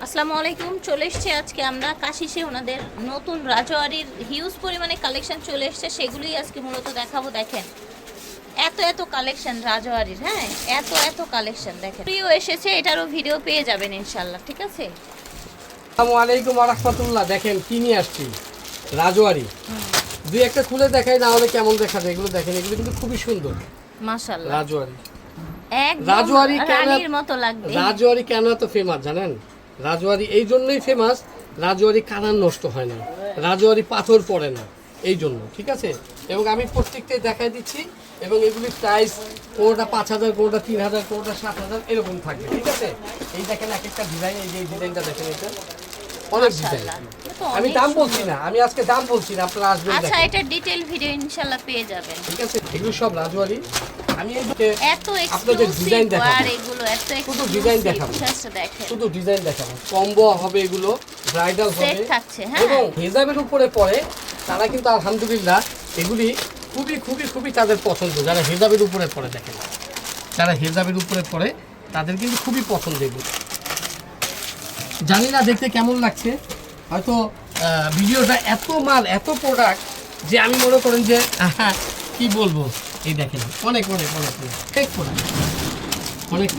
আসসালামু আলাইকুম। চলে এসছে আজকে আমরা কাশিসে ওনাদের নতুন রাজওয়ারির হিউজ পরিমাণে কালেকশন চলে এসছে, সেগুলোই আজকে মূলত দেখাবো। দেখেন এত কালেকশন রাজওয়ারির, হ্যাঁ এত কালেকশন দেখেন। প্রিয় এসেছে, এটারও ভিডিও পেয়ে যাবেন ইনশাল্লাহ, ঠিক আছে। আসসালামু আলাইকুম ওয়া রাহমাতুল্লাহ। দেখেন কি নিয়ে আসছি, রাজওয়ারি। দুই একটা খুলে দেখাই, না হলে কেমন দেখা যায়। এগুলো দেখেন, এগুলো কিন্তু খুবই সুন্দর মাশাআল্লাহ। রাজওয়ারি। একদম রাজওয়ারি কেন রানীর মতো লাগবে। রাজওয়ারি কেন এত ফেমাস জানেন? রাজওয়ারি এই জন্যই ফেমাস, রাজওয়ারি কালার নষ্ট হয় না, রাজওয়ারি পাথর পড়ে না, এই জন্য, ঠিক আছে। এবং আমি প্রত্যেকটাই দেখাই দিচ্ছি, এবং এগুলির প্রাইস কোনোটা 5,000, কোনোটা 3,000, কোনোটা 7,000 এরকম থাকবে, ঠিক আছে। এই দেখেন এক একটা ডিজাইন, এই যে এই ডিজাইনটা দেখেন, এটা অনেক ডিজাইন। আমি দাম বলছি না, আমি আজকে দাম বলছি না, আপনারা আসবেন। আচ্ছা, এটা ডিটেইল ভিডিও ইনশাআল্লাহ পেয়ে যাবেন, ঠিক আছে। এগুলো সব রাজওয়ারি। আমি এত আপনাদের ডিজাইন এক্সক্লুসিভ দেখাবো, আর এগুলো এত শুধু ডিজাইন দেখাবো, দেখেন শুধু ডিজাইন দেখাবো। কম্বো হবে, এগুলো ব্রাইডাল হবে, সেট থাকছে, হ্যাঁ। এবং হিজাবের উপরে পরে তারা কিন্তু আলহামদুলিল্লাহ এগুলি খুবই খুবই খুবই তাদের পছন্দ। যারা হিজাবের উপরে পরে, দেখেন যারা হিজাবের উপরে পরে তাদের কিন্তু খুবই পছন্দ এগুলো। জানি না দেখতে কেমন লাগছে, হয়তো ভিডিওটা এত মাল এত প্রোডাক্ট যে আমি মনে করেন যে কি বলবো। এই দেখেন অনেক অনেক অনেক অনেক প্রোডাক্ট, অনেক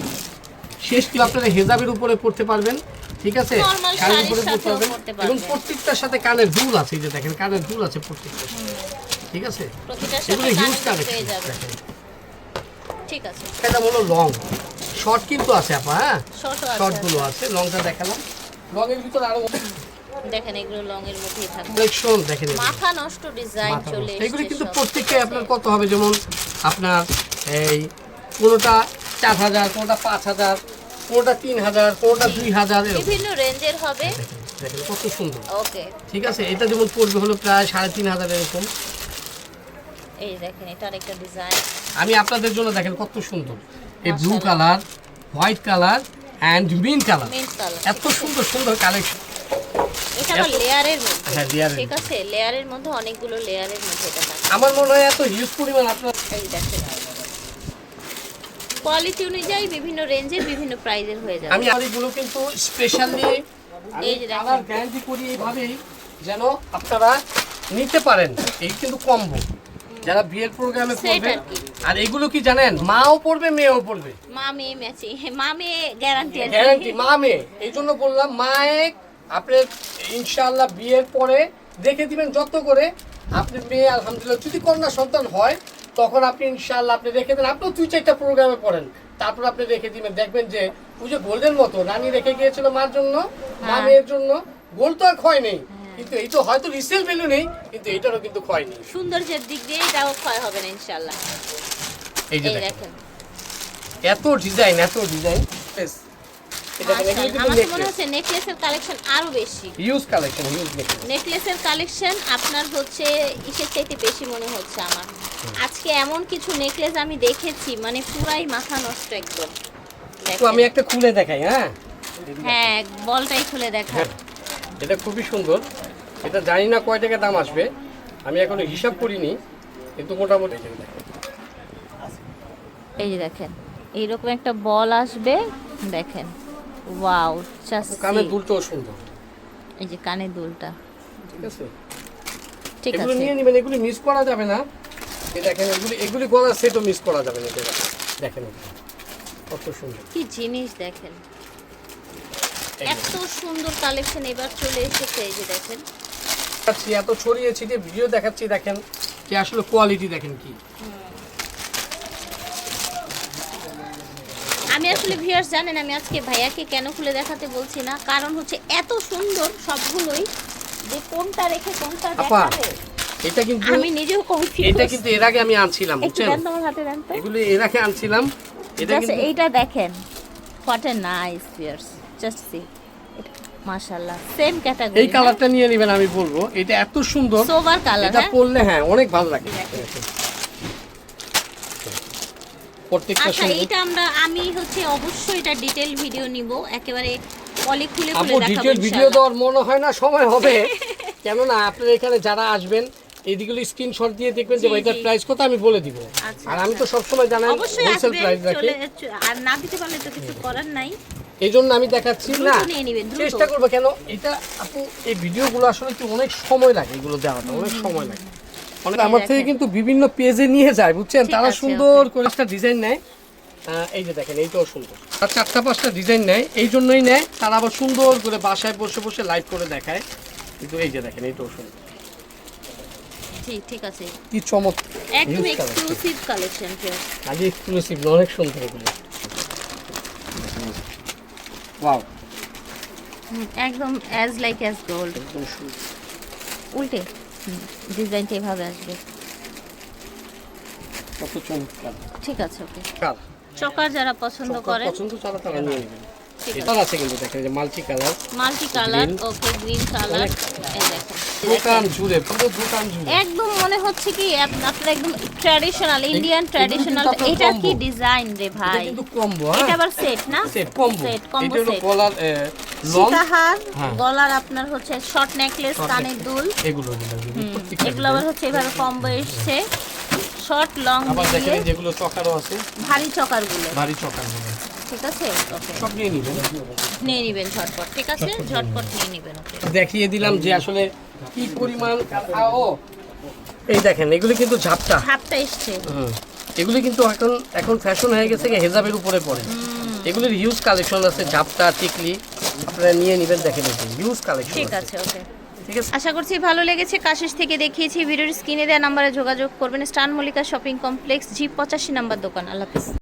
শেষ কি আপনারা হেজাবের উপরে পড়তে পারবেন, ঠিক আছে, নরমাল কানের শাড়ির উপরে পড়তে সাথেও পারবেন, পড়তে এবং পারবেন। প্রত্যেকটার সাথে কানের দুল আছে। এই যে দেখেন কানের দুল আছে প্রত্যেকটার সাথে, ঠিক আছে। প্রতিটার এগুলো সাথে হিউজ কানেক্ট পেয়ে কালেকশন। যাবেন, দেখেন ঠিক আছে। এটা হলো লং, শর্ট কিন্তু আছে আপা, হ্যাঁ শর্টও আছে, শর্টগুলো আছে, লংটা দেখালাম। লংয়ের ভিতরে আরো দেখেন এগুলো লং এর মধ্যেই থাকে। কালেকশন দেখেন, মাথা নষ্ট ডিজাইন চলে এসেছে। এগুলি কিন্তু সব, প্রত্যেকটাই ঠিক আপনার আছে? কত হবে, যেমন আপনার এই কোনোটা 4,000, কোনোটা 5,000, কোনোটা 3,000, কোনোটা 2,000 এরকম। বিভিন্ন রেঞ্জের হবে। দেখেন কত সুন্দর, ওকে, ঠিক আছে। এটা যেমন পড়বে হলো প্রায় 3,500 এরকম। এই দেখেন এটার একটা ডিজাইন। আমি আপনাদের জন্য দেখেন কত সুন্দর এই ব্লু মাশাআল্লাহ। Colour, white colour and mint colour, mint colour, এত সুন্দর সুন্দর কালেকশন। এটা আবার লেয়ারের মধ্যে, হ্যাঁ, layer এর ঠিক আছে। লেয়ারের মধ্যে অনেকগুলো লেয়ারের মধ্যে এটা থাকে। আমার মনে হয় এত হিউজ পরিমাণ আপনার। এই দেখেন কোয়ালিটি অনুযায়ী বিভিন্ন রেঞ্জের বিভিন্ন প্রাইজের হয়ে যাবে। আমি এগুলো কিন্তু স্পেশালি এই যে দেখেন। কালার গ্যারান্টি করি এইভাবেই, যেন আপনারা নিতে পারেন। এই কিন্তু কম্বো, যারা বিয়ের প্রোগ্রামে Set পড়বে। আর কি। আর এগুলো কি জানেন, মাও পড়বে মেয়েও পড়বে, মা মেয়ে ম্যাচিং, মা মেয়ে গ্যারান্টি আছে। গ্যারান্টি মা মেয়ে। এই জন্য বললাম মায়ে আপনার ইনশাআল্লাহ বিয়ের পরে দেখে দিবেন যত করে আপনি মেয়ে, আলহামদুলিল্লাহ যদি কন্যা সন্তান হয় তখন আপনি ইনশাআল্লাহ আপনি রেখে দেন। আপনিও 2-4টা প্রোগ্রামে পড়েন, তারপর আপনি রেখে দিবেন, দেখবেন যে ওই যে গোল্ডের মতো রানী রেখে গিয়েছিল মার জন্য, মা মেয়ের জন্য। গোল্ড তো আর ক্ষয় নেই, কিন্তু এই তো হয়তো রিসেল ভ্যালু নেই, কিন্তু এটারও কিন্তু ক্ষয় নেই। সৌন্দর্যের দিক দিয়ে এটাও ক্ষয় হবে না ইনশাআল্লাহ। এই যে এই দেখেন দেখেন এত ডিজাইন, এত ডিজাইন। এটা আচ্ছা, এগুলো কিন্তু আমার তো মনে নেকলেস, হচ্ছে নেকলেসের কালেকশন আরো বেশি। Huge collection, huge necklace. নেকলেসের কালেকশন আপনার হচ্ছে ইসের চাইতে বেশি মনে হচ্ছে আমার। আজকে এমন কিছু নেকলেস আমি দেখেছি, মানে পুরাই মাথা নষ্ট একদম। তো দেখেন। আমি একটা খুলে দেখাই, হ্যাঁ হ্যাঁ, বলটাই খুলে দেখা। এটা খুবই সুন্দর। এটা জানি না কয় টাকা দাম আসবে, আমি এখনো হিসাব করিনি, কিন্তু মোটামুটি এই যে দেখেন এইরকম একটা বল আসবে, দেখেন ওয়াও, জাস্ট কানের দুলটাও সুন্দর, এই যে কানের দুলটা, ঠিক আছে। ঠিক এগুলো আছে। নিয়ে নেবেন, এগুলি মিস করা যাবে না। এই দেখেন এগুলি গলার সেটও মিস করা যাবে না। এটা দেখেন কত সুন্দর কি জিনিস দেখেন, এই যে। এত সুন্দর কালেকশন এবার চলে এসেছে। এই যে দেখেন দেখাচ্ছি, এত ছড়িয়ে ছিটিয়ে ভিডিও দেখাচ্ছি, দেখেন যে আসলে কোয়ালিটি দেখেন কি। আমি আসলে ভিউয়ার্স জানেন আমি আজকে ভাইয়াকে কেন খুলে দেখাতে বলছি না, কারণ হচ্ছে এত সুন্দর সবগুলোই যে কোনটা রেখে কোনটা আপা, দেখাবে এটা কিন্তু আমি নিজেও কনফিউজ। এটা কিন্তু এর আগে আমি আনছিলাম, একটু বুঝছেন, দেন তোমার হাতে দেন তো। এগুলো এর আগে আনছিলাম। এটা জাস্ট কিন্তু এইটা দেখেন, what a nice viewers, just see, মাশাআল্লাহ সেম ক্যাটাগরি। এই কালারটা নিয়ে নেবেন, আমি বলবো এটা এত সুন্দর। সোভার কালার, এটা হ্যাঁ পরলে হ্যাঁ অনেক ভালো লাগে। প্রত্যেকটা আচ্ছা সুন্দর। এটা আমি হচ্ছে অবশ্যই এটা ডিটেইল ভিডিও নিব, একেবারে পলি খুলে আপু খুলে দেখাবো ডিটেল ভিডিও ইনশাআল্লাহ। দেওয়ার মনে হয় না সময় হবে, কেননা আপনারা এখানে যারা আসবেন এইদিগুলো স্ক্রিনশট দিয়ে দেখবেন যে জি, এটার জি। প্রাইস কত আমি বলে দিব। আচ্ছা, আর আমি তো সবসময় জানাই অবশ্যই হোলসেল আসবেন, প্রাইস রাখি। চলে আর না দিতে পারলে তো কিছু করার নাই। এই জন্য আমি দেখাচ্ছি না, দ্রুত নিয়ে নিবেন, দ্রুত। চেষ্টা করবো। কেন এটা আপু এই ভিডিওগুলো আসলে কি অনেক সময় লাগে, এগুলো দেওয়াটা অনেক সময় লাগে। অনেক আমার থেকে কিন্তু বিভিন্ন পেজে নিয়ে যায়, বুঝছেন, ঠিক তারা আছে, সুন্দর করে একটা ডিজাইন নেয়। এই যে দেখেন, এইটাও সুন্দর, আর 4টা-5টা ডিজাইন নেয়, এই জন্যই নেয় তারা আবার সুন্দর করে বাসায় বসে বসে লাইভ করে দেখায়। কিন্তু এই যে দেখেন, এইটাও সুন্দর, জি ঠিক আছে, কি চমৎকার, একদম Huge collection। এক্সক্লুসিভ কালেকশন আগে এক্সক্লুসিভ, অনেক সুন্দর এগুলো। ওয়াও, একদম অ্যাজ লাইক অ্যাজ গোল্ড। একদম সুন্দর। উল্টে ডিজাইনটা এভাবে আসবে। কত চমৎকার। ঠিক আছে, ওকে। কার চকার যারা পছন্দ করে, পছন্দ তারা তারা নিয়ে নেবেন। ঠিক এটা আছে কিন্তু দেখেন যে multi colour, multi colour, Green। ওকে, গ্রিন কালার, এই দেখেন। দোকান জুড়ে, পুরো দোকান জুড়ে। একদম মনে হচ্ছে কি আপনারা একদম ট্র্যাডিশনাল, ইন্ডিয়ান ট্র্যাডিশনাল। কিন্তু আপনার এটা কি combo। ডিজাইন রে এটা ভাই, কিন্তু কম্বো, এটা আবার সেট না, সেট কম্বো। সেট কম্বো এটা হলো সেট। গলার লং, সীতাহার, হ্যাঁ। গলার আপনার হচ্ছে শর্ট নেকলেস, কানের দুল, এগুলো প্রত্যেকটা এগুলো আবার হচ্ছে এভাবে কম্বো এসছে, শর্ট লং আবার দেখেন দিয়ে এই যেগুলো চকারও আছে, ভারী চকার গুলো। ভারী চকার গুলো। ঠিক আছে, ওকে, সব নিয়ে নিবেন। নিয়ে নিবেন ঝটপট। ঠিক আছে, ঝটপট নিয়ে নিবেন, ওকে। দেখিয়ে দিলাম যে আসলে কি পরিমাণ ও এই দেখেন, এগুলো কিন্তু ঝাপটা। হাতটা এসছে, এগুলো কিন্তু এখন এখন ফ্যাশন হয়ে গেছে, হেজাবের উপরে পড়ে। এগুলোর হিউজ কালেকশন আছে, ঝাপটা, টিকলি, আপনারা নিয়ে নেবেন। দেখেন হিউজ কালেকশন। ঠিক আছে, ওকে। ঠিক আছে। আশা করছি ভালো লেগেছে। কাশিস থেকে দেখিয়েছি, ভিডিওর স্ক্রিনে দেওয়া নাম্বারে যোগাযোগ করবেন। স্টান মল্লিকা শপিং কমপ্লেক্স, জি 85 নাম্বার দোকান। আল্লাহ হাফেজ।